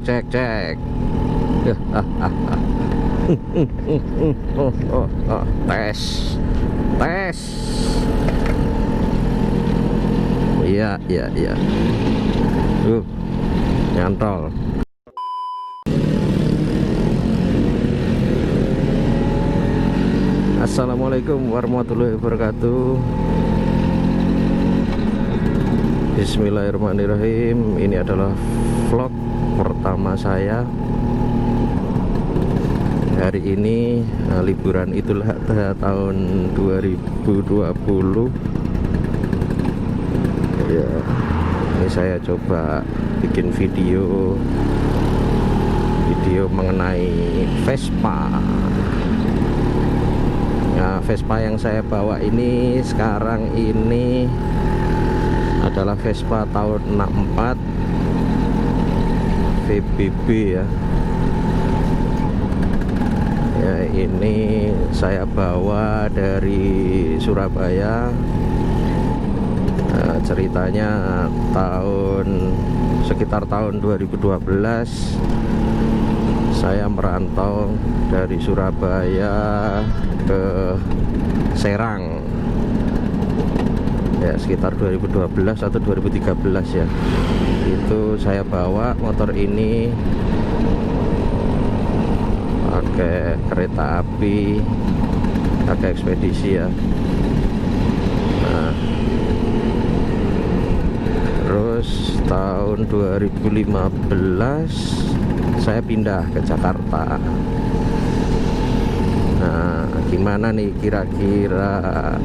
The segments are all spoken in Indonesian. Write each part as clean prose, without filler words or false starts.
cek cek. Tes tes. Iya iya iya. Nyantol. Assalamualaikum warahmatullahi wabarakatuh. Bismillahirrahmanirrahim. Ini adalah vlog pertama saya. Hari ini liburan Idul Adha tahun 2020. Ya, ini saya coba bikin video mengenai Vespa. Nah, Vespa yang saya bawa ini sekarang ini adalah Vespa tahun 64 VBB ya. Ya, ini saya bawa dari Surabaya. Nah, ceritanya sekitar tahun 2012 saya merantau dari Surabaya ke Serang. Ya, sekitar 2012 atau 2013 ya. Itu saya bawa motor ini pakai kereta api, pakai ekspedisi ya. Nah, terus tahun 2015 saya pindah ke Jakarta. Nah, gimana nih kira-kira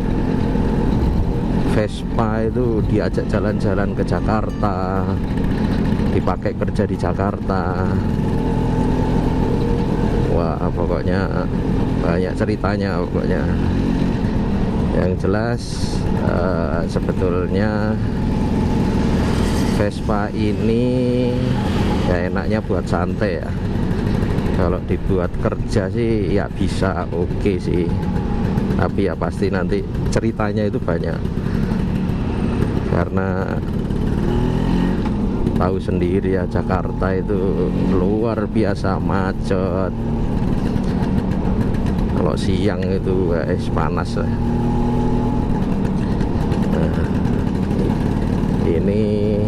Vespa itu diajak jalan-jalan ke Jakarta, dipakai kerja di Jakarta. Wah, pokoknya banyak ceritanya pokoknya. Yang jelas sebetulnya Vespa ini ya enaknya buat santai ya. Kalau dibuat kerja sih ya bisa oke sih, tapi ya pasti nanti ceritanya itu banyak. Karena tahu sendiri ya, Jakarta itu luar biasa macet. Kalau siang itu panas lah. Nah, ini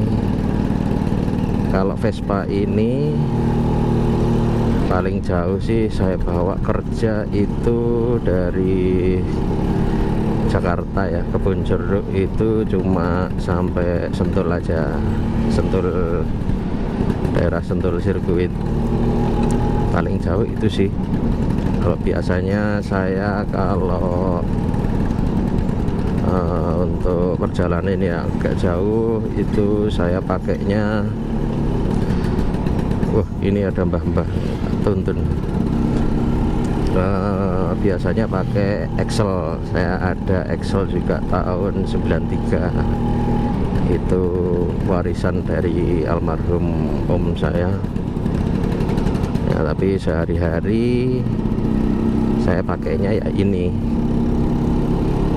kalau Vespa ini paling jauh sih saya bawa kerja itu dari Jakarta ya, Kebonjeruk itu cuma sampai Sentul aja, Sentul, daerah Sentul sirkuit. Paling jauh itu sih. Kalau biasanya saya kalau untuk perjalanan ini ya agak jauh itu saya pakainya, ini ada mbah-mbah tuntun. Biasanya pakai Excel. Saya ada Excel juga tahun 93. Itu warisan dari almarhum om saya ya, tapi sehari-hari saya pakainya ya ini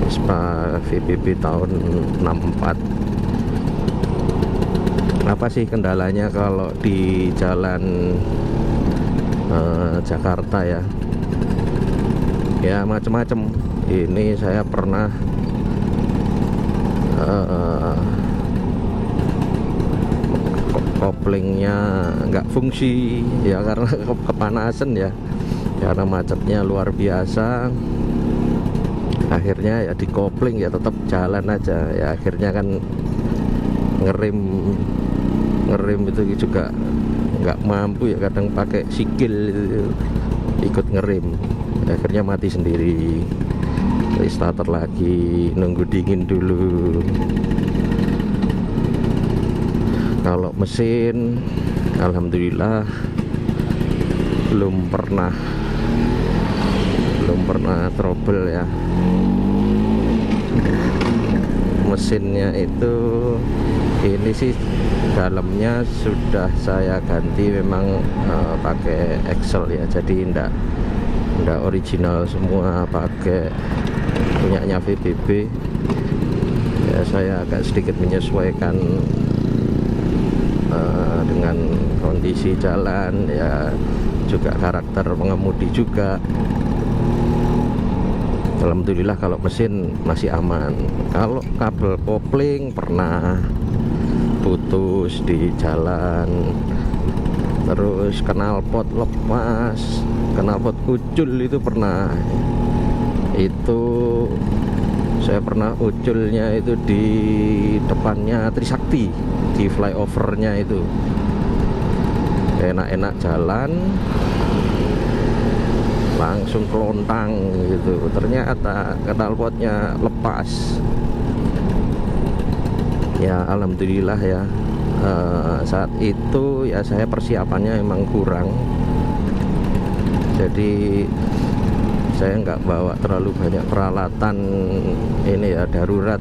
Vespa VBB tahun 64. Apa sih kendalanya kalau di jalan Jakarta ya? Ya macam-macam. Ini saya pernah koplingnya nggak fungsi ya, karena kepanasan ya, karena macetnya luar biasa. Akhirnya ya di kopling ya tetap jalan aja ya. Akhirnya kan ngerem itu juga nggak mampu ya, kadang pakai sikil itu, ikut ngerem. Akhirnya mati sendiri. Restarter lagi, nunggu dingin dulu. Kalau mesin alhamdulillah belum pernah trouble ya. Mesinnya itu ini sih dalamnya sudah saya ganti, memang pakai Excel ya, jadi enggak original semua, pakai punyanya VBB ya. Saya agak sedikit menyesuaikan dengan kondisi jalan ya, juga karakter pengemudi juga. Alhamdulillah kalau mesin masih aman. Kalau kabel kopling pernah putus di jalan, terus knalpot lepas, knalpot kucul itu pernah. Itu saya pernah uculnya itu di depannya Trisakti, di flyovernya itu. Enak-enak jalan, langsung kelontang gitu. Ternyata knalpotnya lepas. Ya alhamdulillah ya, saat itu ya saya persiapannya emang kurang, jadi saya nggak bawa terlalu banyak peralatan ini ya, darurat.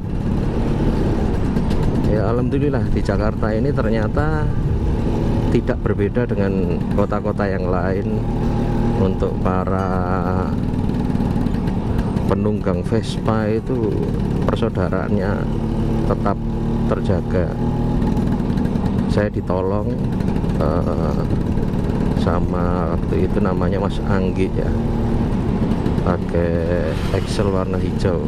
Ya alhamdulillah di Jakarta ini ternyata tidak berbeda dengan kota-kota yang lain. Untuk para penunggang Vespa itu persaudaraannya tetap terjaga. Saya ditolong sama waktu itu namanya Mas Anggi ya, pakai Excel warna hijau.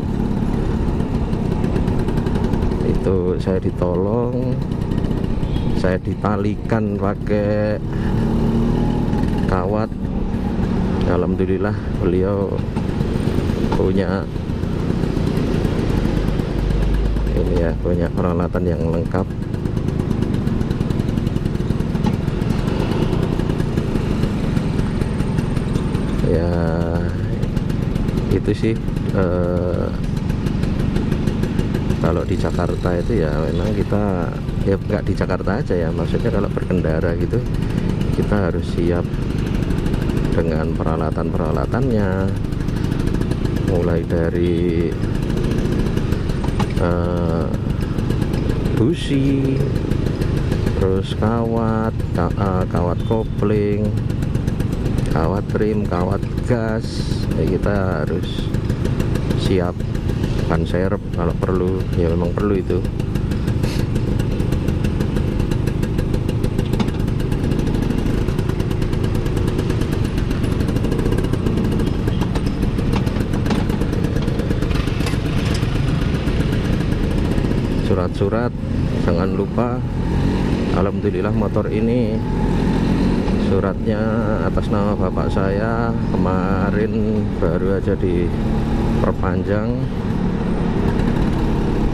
Itu saya ditolong, saya ditalikan pakai kawat. Alhamdulillah beliau punya ini ya, punya peralatan yang lengkap. Ya itu sih, kalau di Jakarta itu ya memang kita ya nggak di Jakarta aja ya, maksudnya kalau berkendara gitu kita harus siap dengan peralatan-peralatannya, mulai dari busi, terus kawat kopling, kawat rem, kawat gas. Kita harus siap. Ban serep kalau perlu, ya memang perlu itu. Surat-surat jangan lupa. Alhamdulillah motor ini suratnya atas nama bapak saya, kemarin baru aja diperpanjang,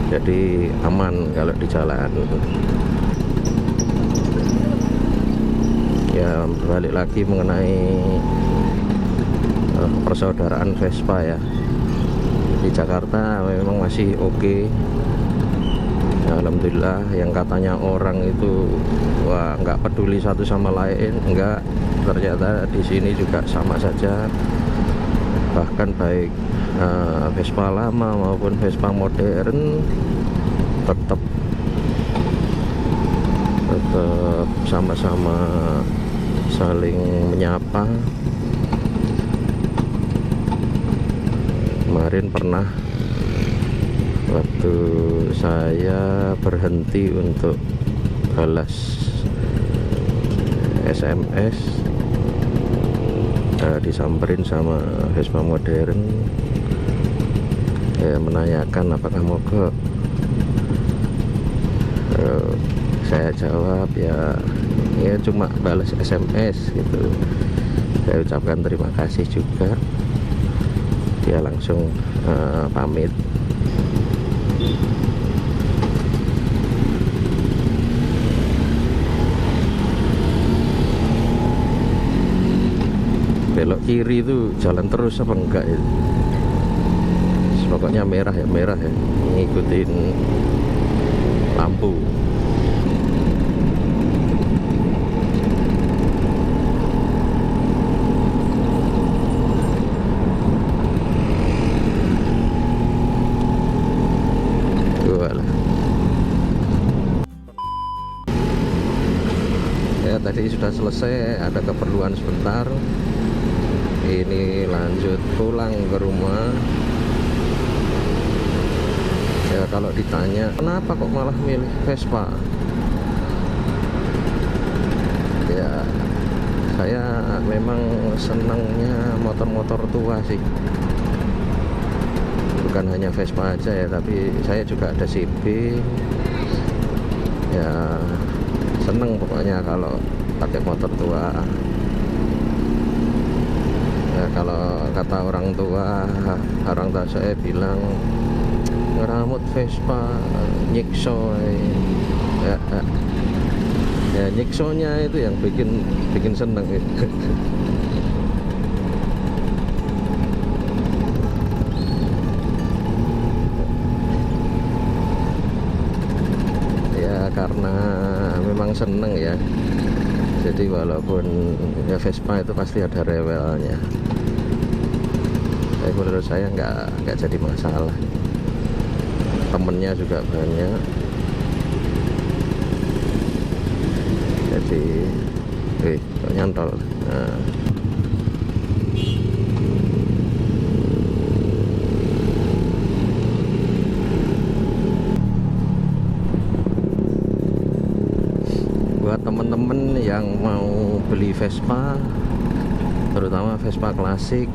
jadi aman kalau di jalan. Ya balik lagi mengenai persaudaraan Vespa ya, di Jakarta memang masih oke. Alhamdulillah, yang katanya orang itu wah nggak peduli satu sama lain, enggak, ternyata di sini juga sama saja. Bahkan baik Vespa lama maupun Vespa modern tetap sama-sama saling menyapa. Kemarin pernah waktu saya berhenti untuk balas SMS, disamperin sama Vespa modern ya, menanyakan apakah mogok. Saya jawab ya cuma balas SMS gitu. Saya ucapkan terima kasih juga. Dia langsung pamit. Belok kiri itu jalan terus apa enggak itu? Pokoknya merah ya, ngikutin lampu. Ya tadi sudah selesai, ada keperluan sebentar. Ini lanjut pulang ke rumah. Ya kalau ditanya kenapa kok malah milih Vespa, Saya memang senangnya motor-motor tua sih, bukan hanya Vespa aja ya, tapi saya juga ada CB ya. Seneng pokoknya kalau pakai motor tua ya. Kalau kata orang tua saya bilang ngeramut Vespa nyikso ya, ya nyiksonya itu yang bikin seneng. Ya karena memang seneng ya, jadi walaupun ya Vespa itu pasti ada rewelnya, tapi menurut saya nggak jadi masalah. Temennya juga banyak, jadi kok nyantol. Nah, buat temen-temen yang mau beli Vespa, terutama Vespa klasik,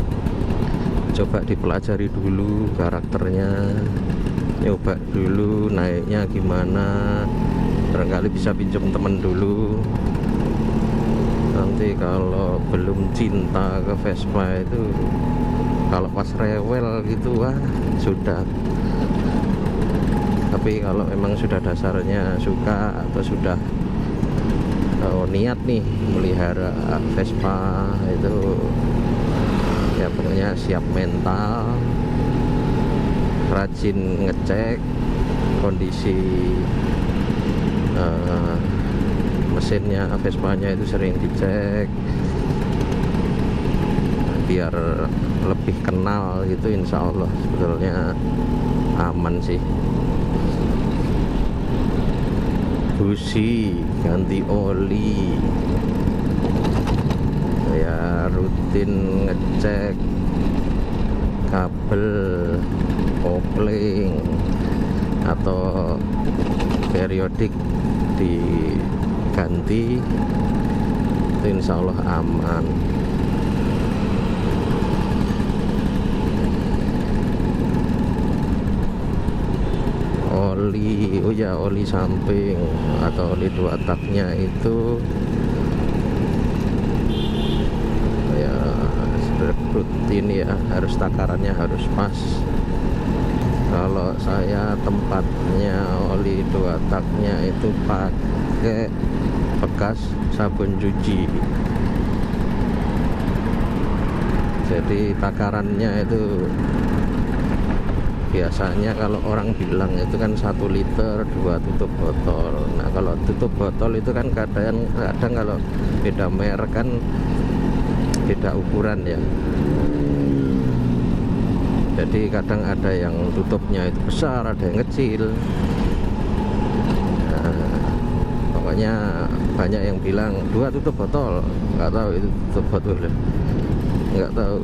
coba dipelajari dulu karakternya, nyoba dulu naiknya gimana, barangkali bisa pinjam temen dulu. Nanti kalau belum cinta ke Vespa itu, kalau pas rewel gitu wah sudah. Tapi kalau memang sudah dasarnya suka atau sudah niat nih melihara Vespa itu, ya pokoknya siap mental, rajin ngecek kondisi mesinnya, Vespanya itu sering dicek biar lebih kenal gitu. Insya Allah sebetulnya aman sih. Busi ganti oli ya, rutin ngecek kabel kopling atau periodik diganti, itu insya Allah aman. Oli, oh ya, oli samping atau oli dua taknya itu ya rutin ya, harus takarannya harus pas. Kalau saya tempatnya oli dua taknya itu pakai bekas sabun cuci, jadi takarannya itu biasanya kalau orang bilang itu kan 1 liter 2 tutup botol. Nah kalau tutup botol itu kan kadang kalau beda merek kan beda ukuran ya, jadi kadang ada yang tutupnya itu besar, ada yang kecil. Nah, pokoknya banyak yang bilang 2 tutup botol, nggak tahu itu tutup botol, nggak tahu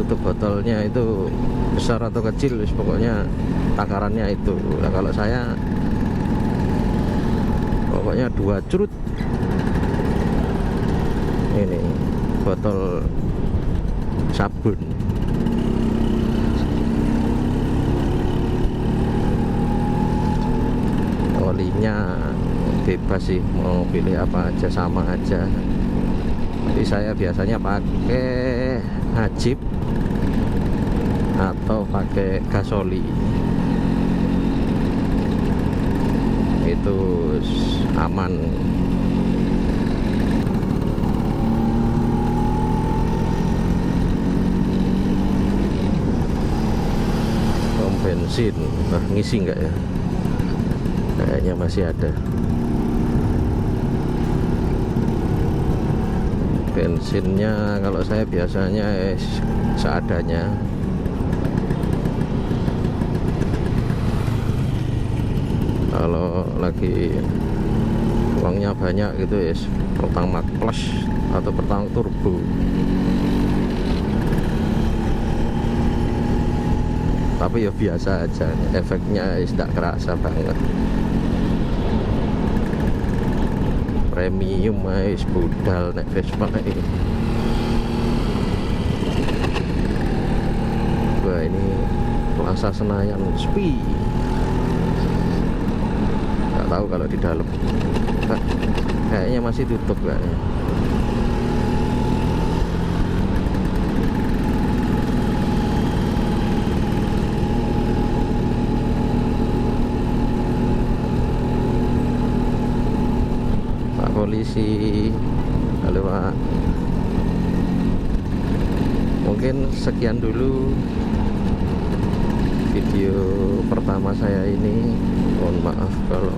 tutup botolnya itu besar atau kecil, pokoknya takarannya itu. Nah kalau saya pokoknya 2 curut ini botol sabun. Olinya bebas sih, mau pilih apa aja sama aja. Jadi saya biasanya pakai Ajib atau pakai gasoli, itu aman. Pom bensin, nah ngisi nggak ya? Kayaknya masih ada. Bensinnya kalau saya biasanya seadanya. Kalau lagi uangnya banyak gitu ya, pertama plus atau pertama turbo. Tapi ya biasa aja, efeknya tidak kerasa banget. premium guys, budal nek Vespa ini. Wah ini Plaza Senayan sepi, nggak tahu kalau di dalam. Nah, kayaknya masih tutup kayaknya. Pak polisi, halo Pak. Mungkin sekian dulu video pertama saya ini. Mohon maaf kalau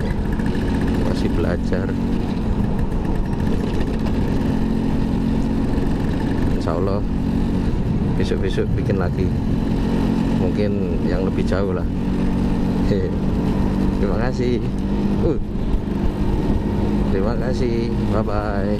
masih belajar. Insya Allah besok-besok bikin lagi, mungkin yang lebih jauh lah. Terima kasih. Terima kasih. Bye bye.